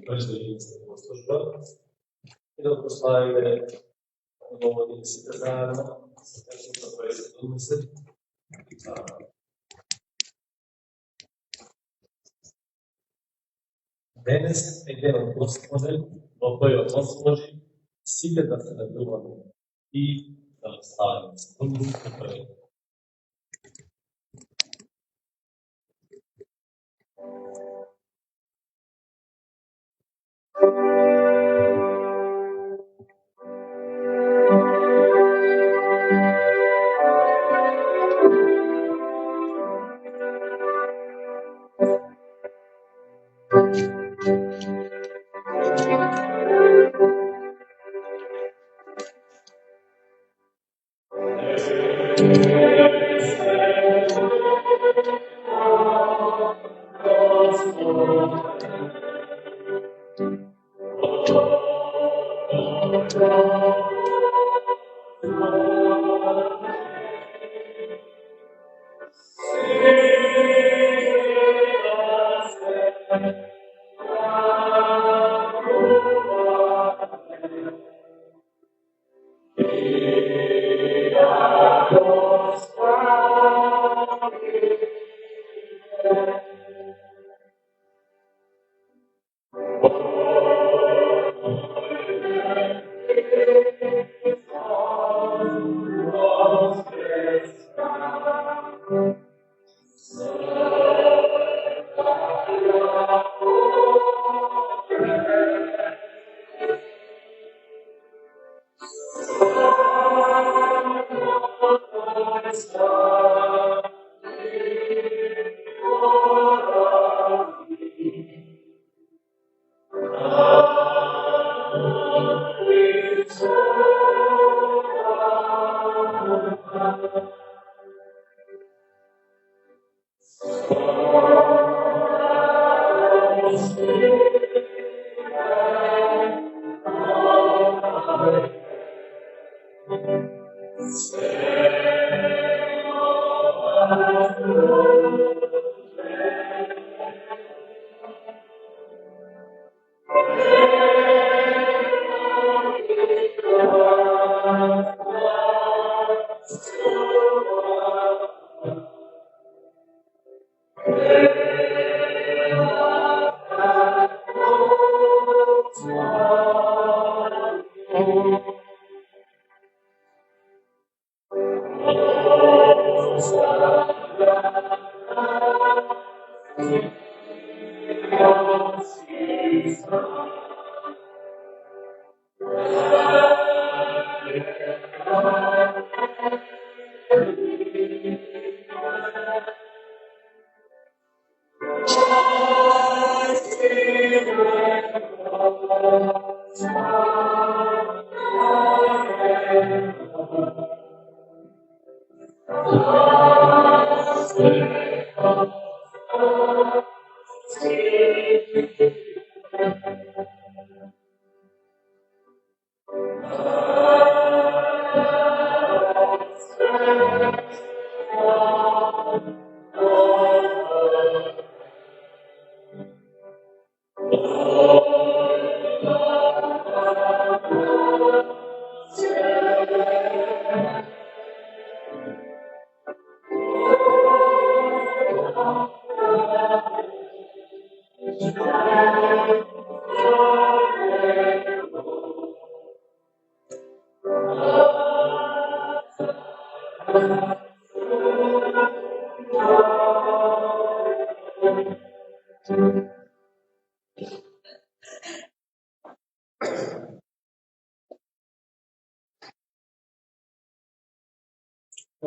Преждејинската служба и да прославиме Господите сите заедно со песната која се донесе. Денес е денот Господен, во кој возможи сите да се радуваме и да оставаме секундите пред.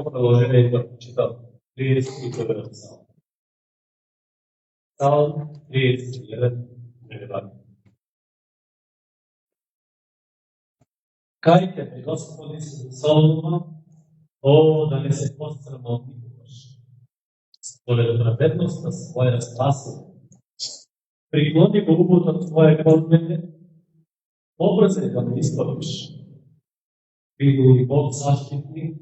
Продолжение да читам 31 псалм. Псалм 31, преведение. Кајте ме, Господи, Соломон, да не се посрамам никогаш. Според праведноста своја спаси, приклони го убото Твое кон мене, побрзај да ме исправиш. Биди Бог заштитник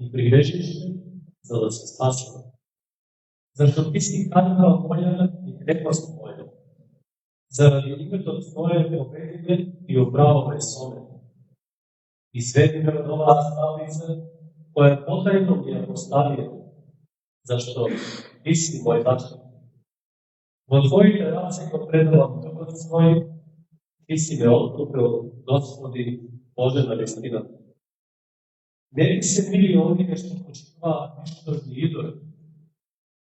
и прибежище, за да се спасува. Зашто ти си кадра моја и крепост моја. заради името Твое победиме и управуваме со мене. И светиме од оваа ставица, која потајно ми ја поставија, зашто ти си мој зачек. Во Твоите раце го предавам духот свој, ти си ме откупил, Господи, Боже на вистина. Не би се били оние што почитуваат ништожни идоли,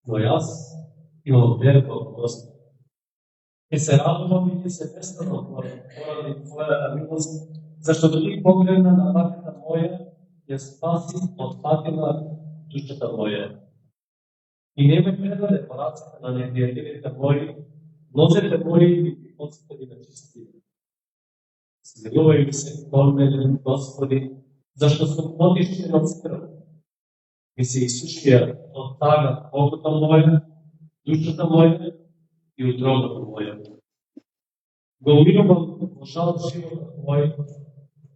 но јас имам вера во Господ. Ќе се радувам и ќе се веселам поради Твојата милост, зашто Ти погледна на баката моја, ја спаси од патина душата моја. И не ме предаде по рацете на непријателите мои, нозете мои ги подстави на чистија. Смилувај ми се кон мене, Господи, зашто сум отишчен од скрб. Ми се исушија од тага окото моја, душата моја и утробата моја. Го умирувам во жал животот мој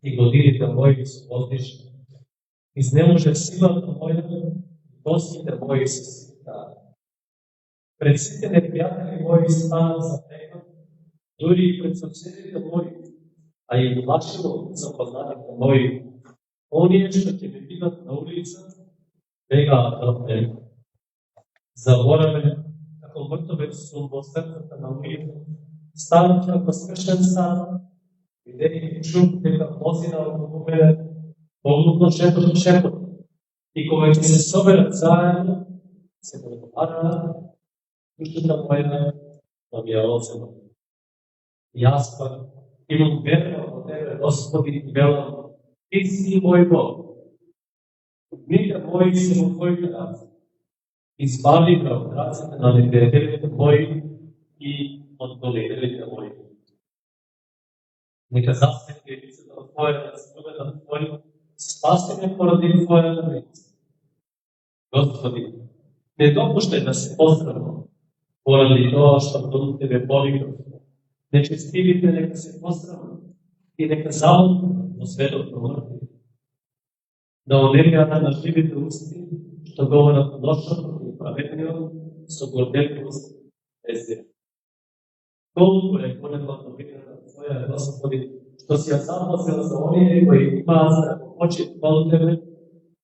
и годините мои се воздишни. Изнеможе силата моја, доските мои се ситаа. Пред сите непријатели мои станат запекнат, дури и пред соседите мои, а и плашило запознатите мои. Оние што ќе ме видат на улица, бегаат од мене. Заборавен, како мртовец сум во срцата на луѓето, станат како свршен сан, бидејќи чув дека мнозина околу мене поглупно шепот. И кога ќе се соберат заедно, се преговараат, душата моја да ми ја одзема. Јас пак имам вера во Тебе, Господи, и велам, Ти си мој Бог. Дните мои се во Твоите раце. Избави ме од рацете на непријателите мои и од гонителите мои. Нека засветли лицето Твое на слугата Твој, спаси ме поради Твојата милост. Господи, не допуштај да се посрамам поради тоа што до Тебе повикав. Нечестивите нека се посрамат и нека заудат во светот на мртвите. Да онемеат на живите усти, што говорат лошото и праведниот со горделивост без зел. Колку е голема добрината Твоја, Господи, што си ја запазил за оние кои имаат почит кон Тебе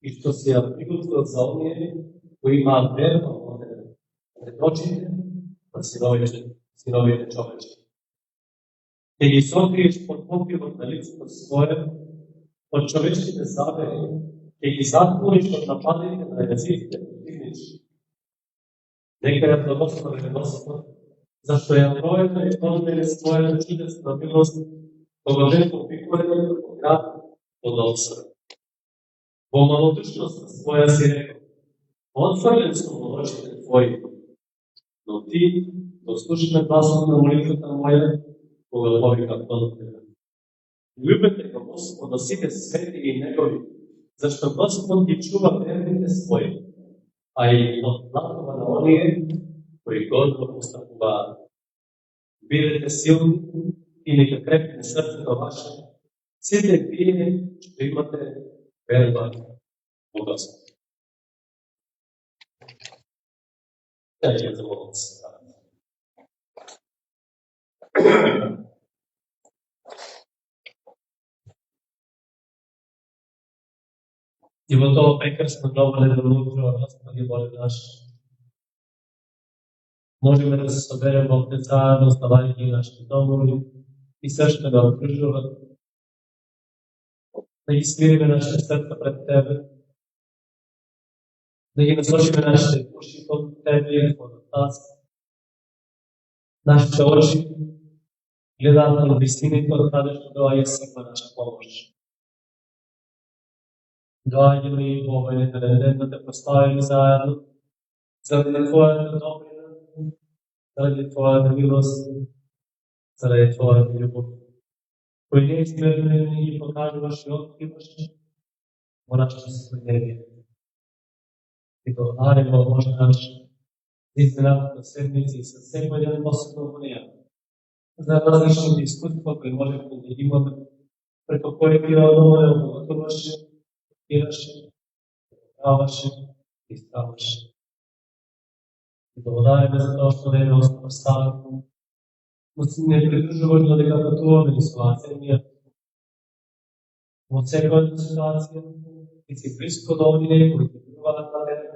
и што си ја приготвил за оние кои имаат вера во Тебе, пред очите на синовите човечки. Ќе ги сокриеш под покривот на лицето Свое, од човечките завери, ќе ги затвориш од нападите на јазиците противнички. Нека ја благослови Господ, зашто ја пројавил и спомнеле Својата чудесна милост, кога бе повикуван во град од Овсар. Во малодушноста Своја си рекол, отворен сум во очите Твои, но Ти дослушна гласот на молитвата моја, кога повикав кон Тебе. Љубете го Господа сите свети и негови, зашто Господ ги чува верните своји, а и отплатува на оние кои годно постапуваат. Бидете силни и нека крепне срцето ваше, сите вие што имате верба во Господ. Ја замолам се. И во тоа прекрасно добро утро, Господи Боже наш, можеме да се собереме овде заедно, ставајќи нашите домови и се што да окружуват, да ги смириме нашите срца пред Тебе, да ги насочиме нашите уши кон Тебе и кон Таз. Нашите очи гледаат на вистините од каде што доаѓа секоја наша помош. Доаѓаме и во овој неделен ден да Те прославиме заедно, заради Твојата добрина, заради Твојата милост, заради Твојата љубов, кој неизмерно ни ги покажуваш и откриваш во нашето секојдневие. И благодариме во Боже наш за изминатата седмица и со секој ден посебно во неја, за различните искуства кои можеме да ги имаме, преко кои Ти однове обогатуваше, ираше, праваше и ставаше. И благодариме за тоа што не е остава ставено, не придржуваш додека патуваме низ ситуација, ние во секоја ситуација и си близко до оние кои ќе биваат на терен,